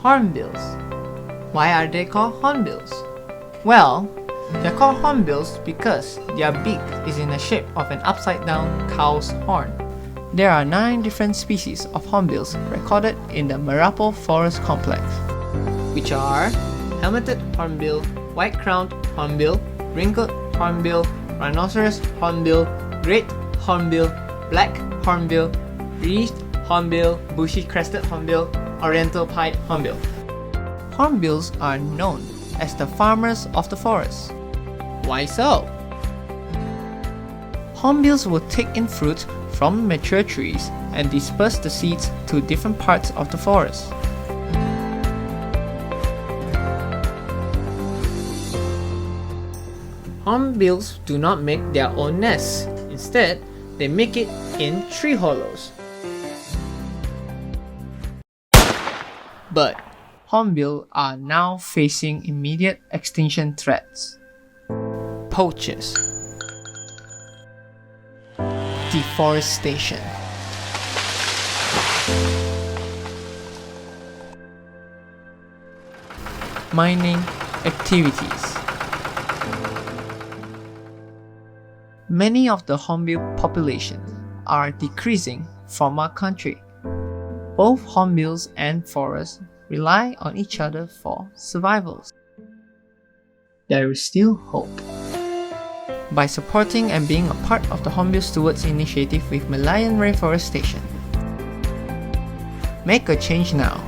Hornbills. Why are they called hornbills? Well, they're called hornbills because their beak is in the shape of an upside-down cow's horn. There are 9 different species of hornbills recorded in the Marapo Forest Complex, which are helmeted hornbill, white-crowned hornbill, wrinkled hornbill, rhinoceros hornbill, great hornbill, black hornbill, wreathed hornbill, bushy-crested hornbill, oriental pied hornbill. Hornbills are known as the farmers of the forest. Why so? Hornbills will take in fruit from mature trees and disperse the seeds to different parts of the forest. Hornbills do not make their own nests. Instead, they make it in tree hollows. But hornbills are now facing immediate extinction threats. Poachers, deforestation, mining activities. Many of the hornbill populations are decreasing from our country. Both hornbills and forests rely on each other for survival. There is still hope. By supporting and being a part of the Hornbill Stewards initiative with Malayan Rainforest Station. Make a change now.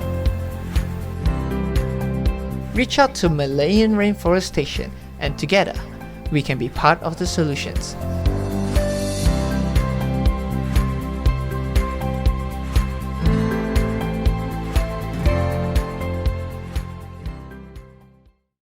Reach out to Malayan Rainforest Station and together we can be part of the solutions.